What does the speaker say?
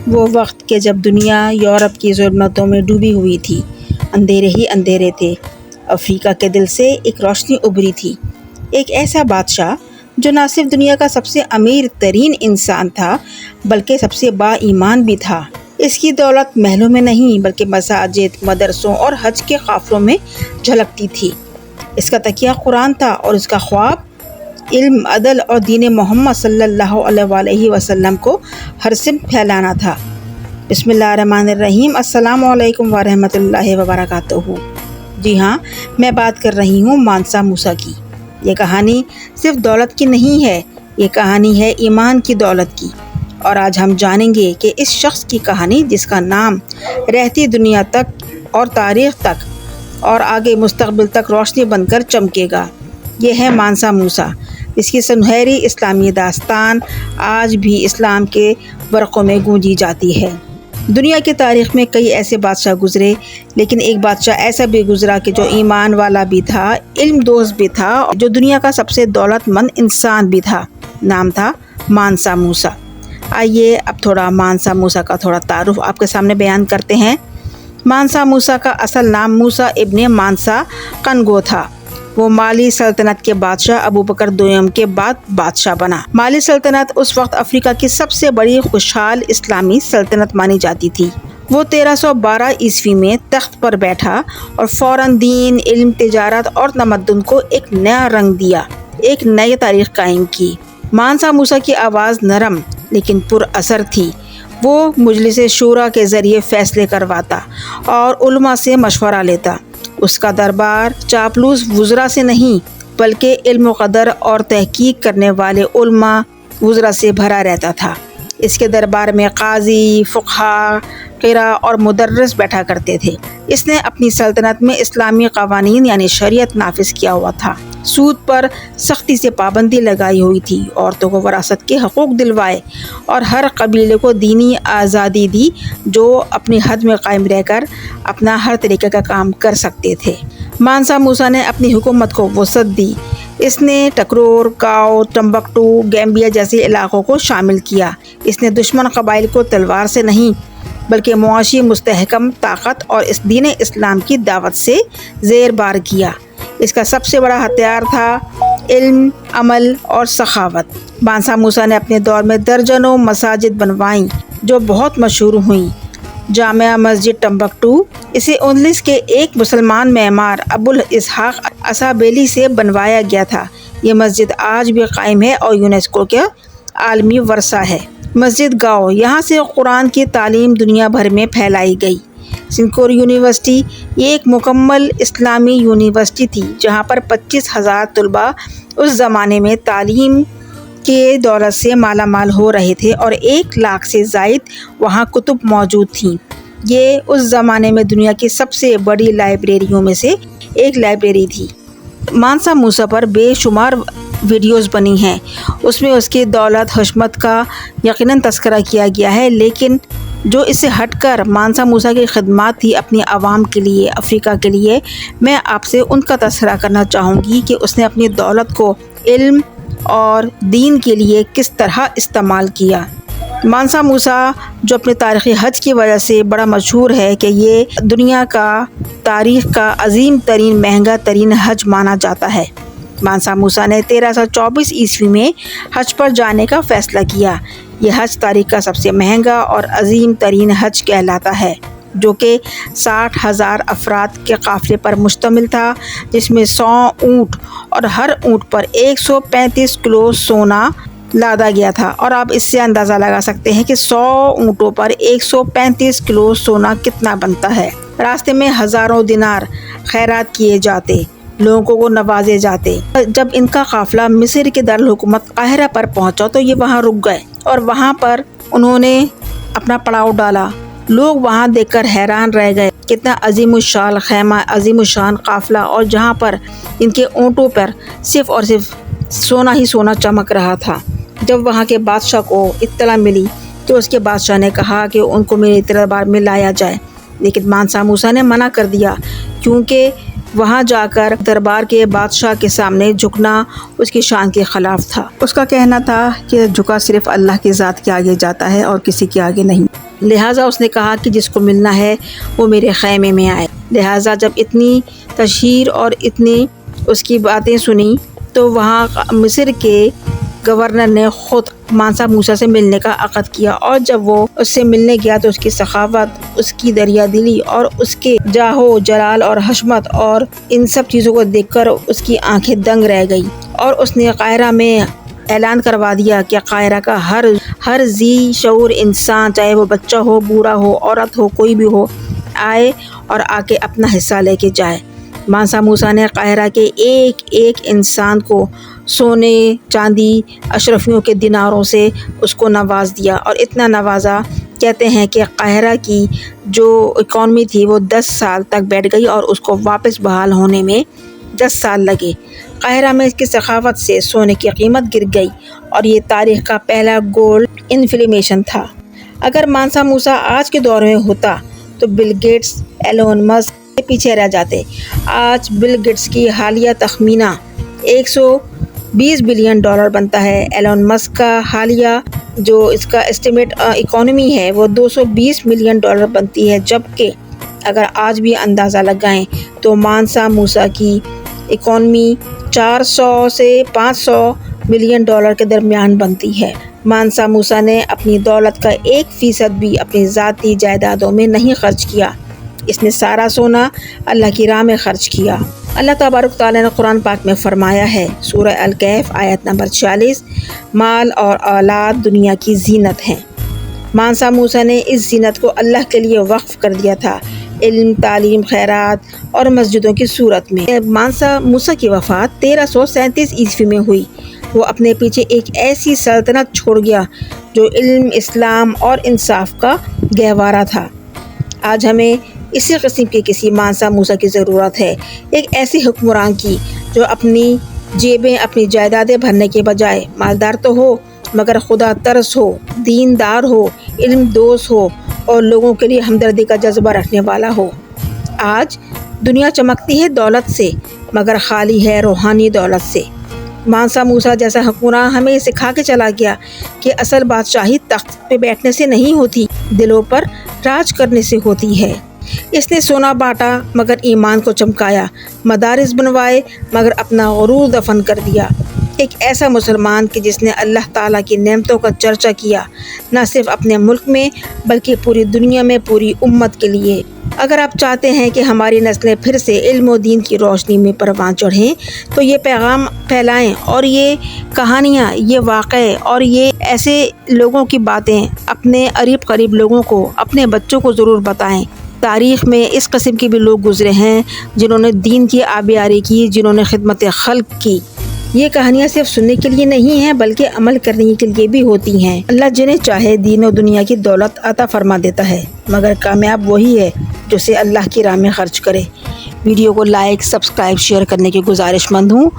وہ وقت کہ جب دنیا یورپ کی ظلمتوں میں ڈوبی ہوئی تھی، اندھیرے ہی اندھیرے تھے، افریقہ کے دل سے ایک روشنی ابھری تھی۔ ایک ایسا بادشاہ جو نہ صرف دنیا کا سب سے امیر ترین انسان تھا بلکہ سب سے با ایمان بھی تھا۔ اس کی دولت محلوں میں نہیں بلکہ مساجد، مدرسوں اور حج کے قافلوں میں جھلکتی تھی۔ اس کا تکیہ قرآن تھا اور اس کا خواب علم، عدل اور دین محمد صلی اللہ علیہ وآلہ وسلم کو ہر سمت پھیلانا تھا۔ بسم اللہ الرحمن الرحیم۔ السلام علیکم ورحمۃ اللہ وبرکاتہ۔ جی ہاں، میں بات کر رہی ہوں مانسا موسیٰ کی۔ یہ کہانی صرف دولت کی نہیں ہے، یہ کہانی ہے ایمان کی دولت کی۔ اور آج ہم جانیں گے کہ اس شخص کی کہانی جس کا نام رہتی دنیا تک اور تاریخ تک اور آگے مستقبل تک روشنی بن کر چمکے گا۔ یہ ہے مانسا موسیٰ، اس کی سنہری اسلامی داستان آج بھی اسلام کے ورقوں میں گونجی جاتی ہے۔ دنیا کی تاریخ میں کئی ایسے بادشاہ گزرے، لیکن ایک بادشاہ ایسا بھی گزرا کہ جو ایمان والا بھی تھا، علم دوست بھی تھا، جو دنیا کا سب سے دولت مند انسان بھی تھا۔ نام تھا مانسا موسیٰ۔ آئیے اب تھوڑا مانسا موسیٰ کا تھوڑا تعارف آپ کے سامنے بیان کرتے ہیں۔ مانسا موسیٰ کا اصل نام موسیٰ ابن مانسا کنگو تھا۔ وہ مالی سلطنت کے بادشاہ ابو بکر دوم کے بعد بادشاہ بنا۔ مالی سلطنت اس وقت افریقہ کی سب سے بڑی خوشحال اسلامی سلطنت مانی جاتی تھی۔ وہ 1312 عیسوی میں تخت پر بیٹھا اور فوراً دین، علم، تجارت اور تمدن کو ایک نیا رنگ دیا، ایک نئی تاریخ قائم کی۔ مانسا موسیٰ کی آواز نرم لیکن پر اثر تھی۔ وہ مجلس شورا کے ذریعے فیصلے کرواتا اور علماء سے مشورہ لیتا۔ اس کا دربار چاپلوس وزراء سے نہیں بلکہ علم و قدر اور تحقیق کرنے والے علماء وزراء سے بھرا رہتا تھا۔ اس کے دربار میں قاضی، فقہا، قرا اور مدرس بیٹھا کرتے تھے۔ اس نے اپنی سلطنت میں اسلامی قوانین یعنی شریعت نافذ کیا ہوا تھا۔ سود پر سختی سے پابندی لگائی ہوئی تھی، عورتوں کو وراثت کے حقوق دلوائے اور ہر قبیلے کو دینی آزادی دی جو اپنی حد میں قائم رہ کر اپنا ہر طریقے کا کام کر سکتے تھے۔ مانسا موسیٰ نے اپنی حکومت کو وسعت دی۔ اس نے ٹکرور، گاؤ، ٹمبکٹو، گیمبیا جیسے علاقوں کو شامل کیا۔ اس نے دشمن قبائل کو تلوار سے نہیں بلکہ معاشی مستحکم طاقت اور اس دین اسلام کی دعوت سے زیر بار کیا۔ اس کا سب سے بڑا ہتھیار تھا علم، عمل اور سخاوت۔ مانسا موسیٰ نے اپنے دور میں درجنوں مساجد بنوائیں جو بہت مشہور ہوئیں۔ جامع مسجد ٹمبکٹو اسے 19 کے ایک مسلمان معمار ابوالاسحاق اسابیلی سے بنوایا گیا تھا۔ یہ مسجد آج بھی قائم ہے اور یونیسکو کا عالمی ورثہ ہے۔ مسجد گاؤ، یہاں سے قرآن کی تعلیم دنیا بھر میں پھیلائی گئی۔ سنکور یونیورسٹی، یہ ایک مکمل اسلامی یونیورسٹی تھی جہاں پر 25,000 طلباء اس زمانے میں تعلیم کے دولت سے مالا مال ہو رہے تھے اور 1 لاکھ سے زائد وہاں کتب موجود تھیں۔ یہ اس زمانے میں دنیا کی سب سے بڑی لائبریریوں میں سے ایک لائبریری تھی۔ مانسا موسیٰ پر بے شمار ویڈیوز بنی ہیں۔ اس میں اس کی دولت، حشمت کا یقیناً تذکرہ کیا گیا ہے، لیکن جو اس سے ہٹ کر مانسا موسیٰ کی خدمات تھی اپنی عوام کے لیے، افریقہ کے لیے، میں آپ سے ان کا تذکرہ کرنا چاہوں گی کہ اس نے اپنی دولت کو علم اور دین کے لیے کس طرح استعمال کیا۔ مانسا موسیٰ جو اپنے تاریخی حج کی وجہ سے بڑا مشہور ہے کہ یہ دنیا کا تاریخ کا عظیم ترین، مہنگا ترین حج مانا جاتا ہے۔ مانسا موسیٰ نے 1324 عیسوی میں حج پر جانے کا فیصلہ کیا۔ یہ حج تاریخ کا سب سے مہنگا اور عظیم ترین حج کہلاتا ہے، جو کہ 60,000 افراد کے قافلے پر مشتمل تھا، جس میں 100 اونٹ اور ہر اونٹ پر 135 کلو سونا لادا گیا تھا۔ اور آپ اس سے اندازہ لگا سکتے ہیں کہ 100 اونٹوں پر 135 کلو سونا کتنا بنتا ہے۔ راستے میں ہزاروں دینار خیرات کیے جاتے، لوگوں کو نوازے جاتے۔ جب ان کا قافلہ مصر کے دارالحکومت قاہرہ پر پہنچا تو یہ وہاں رک گئے اور وہاں پر انہوں نے اپنا پڑاؤ ڈالا۔ لوگ وہاں دیکھ کر حیران رہ گئے، کتنا عظیم الشان خیمہ، عظیم الشان قافلہ، اور جہاں پر ان کے اونٹوں پر صرف اور صرف سونا ہی سونا چمک رہا تھا۔ جب وہاں کے بادشاہ کو اطلاع ملی تو اس کے بادشاہ نے کہا کہ ان کو میرے دربار میں لایا جائے، لیکن مانسا موسیٰ نے منع کر دیا کیونکہ وہاں جا کر دربار کے بادشاہ کے سامنے جھکنا اس کی شان کے خلاف تھا۔ اس کا کہنا تھا کہ جھکا صرف اللہ کی ذات کے آگے جاتا ہے اور کسی کے آگے نہیں۔ لہٰذا اس نے کہا کہ جس کو ملنا ہے وہ میرے خیمے میں آئے۔ لہٰذا جب اتنی تشہیر اور اتنی اس کی باتیں سنی تو وہاں مصر کے گورنر نے خود مانسا موسیٰ سے ملنے کا عقد کیا، اور جب وہ اس سے ملنے گیا تو اس کی سخاوت، اس کی دریا دلی اور اس کے جاہ و جلال اور حشمت اور ان سب چیزوں کو دیکھ کر اس کی آنکھیں دنگ رہ گئی، اور اس نے قاہرہ میں اعلان کروا دیا کہ قاہرہ کا ہر ذی شعور انسان، چاہے وہ بچہ ہو، بوڑھا ہو، عورت ہو، کوئی بھی ہو، آئے اور آ کے اپنا حصہ لے کے جائے۔ مانسا موسیٰ نے قاہرہ کے ایک ایک انسان کو سونے، چاندی، اشرفیوں کے دیناروں سے اس کو نواز دیا، اور اتنا نوازا کہتے ہیں کہ قاہرہ کی جو اکانومی تھی وہ 10 سال تک بیٹھ گئی اور اس کو واپس بحال ہونے میں 10 سال لگے۔ قاہرہ میں اس کی سخاوت سے سونے کی قیمت گر گئی، اور یہ تاریخ کا پہلا گولڈ انفلیمیشن تھا۔ اگر مانسا موسیٰ آج کے دور میں ہوتا تو بل گیٹس، ایلون مسک پیچھے رہ جاتے۔ آج بل گیٹس کی حالیہ تخمینہ $120 بلین بنتا ہے۔ ایلون مسک کا حالیہ جو اس کا اسٹیمیٹ اکانومی ہے وہ $220 ملین بنتی ہے، جبکہ اگر آج بھی اندازہ لگائیں تو مانسا موسیٰ کی اکانومی 400 سے 500 ملین کے درمیان بنتی ہے۔ مانسا موسیٰ نے اپنی دولت کا 1% بھی اپنی ذاتی جائیدادوں میں نہیں خرچ کیا، اس نے سارا سونا اللہ کی راہ میں خرچ کیا۔ اللہ تبارک تعالیٰ نے قرآن پاک میں فرمایا ہے، سورہ الکہف آیت نمبر 46، مال اور اولاد دنیا کی زینت ہیں۔ مانسا موسیٰ نے اس زینت کو اللہ کے لیے وقف کر دیا تھا، علم، تعلیم، خیرات اور مسجدوں کی صورت میں۔ مانسا موسیٰ کی وفات 1337 عیسوی میں ہوئی۔ وہ اپنے پیچھے ایک ایسی سلطنت چھوڑ گیا جو علم، اسلام اور انصاف کا گہوارہ تھا۔ آج ہمیں اسی قسم کے کسی مانسا موسیٰ کی ضرورت ہے، ایک ایسی حکمران کی جو اپنی جیبیں، اپنی جائیدادیں بھرنے کے بجائے مالدار تو ہو مگر خدا ترس ہو، دیندار ہو، علم دوست ہو اور لوگوں کے لیے ہمدردی کا جذبہ رکھنے والا ہو۔ آج دنیا چمکتی ہے دولت سے مگر خالی ہے روحانی دولت سے۔ مانسا موسیٰ جیسا حکمران ہمیں سکھا کے چلا گیا کہ اصل بادشاہی تخت پہ بیٹھنے سے نہیں ہوتی، دلوں پر راج کرنے سے ہوتی ہے۔ اس نے سونا بانٹا مگر ایمان کو چمکایا، مدارس بنوائے مگر اپنا غرور دفن کر دیا۔ ایک ایسا مسلمان کہ جس نے اللہ تعالیٰ کی نعمتوں کا چرچا کیا، نہ صرف اپنے ملک میں بلکہ پوری دنیا میں، پوری امت کے لیے۔ اگر آپ چاہتے ہیں کہ ہماری نسلیں پھر سے علم و دین کی روشنی میں پروان چڑھیں تو یہ پیغام پھیلائیں، اور یہ کہانیاں، یہ واقعے اور یہ ایسے لوگوں کی باتیں اپنے قریب لوگوں کو، اپنے بچوں کو ضرور بتائیں۔ تاریخ میں اس قسم کے بھی لوگ گزرے ہیں جنہوں نے دین کی آبیاری کی، جنہوں نے خدمت خلق کی۔ یہ کہانیاں صرف سننے کے لیے نہیں ہیں بلکہ عمل کرنے کے لیے بھی ہوتی ہیں۔ اللہ جنہیں چاہے دین و دنیا کی دولت عطا فرما دیتا ہے، مگر کامیاب وہی ہے جو اسے اللہ کی راہ میں خرچ کرے۔ ویڈیو کو لائک، سبسکرائب، شیئر کرنے کی گزارش مند ہوں۔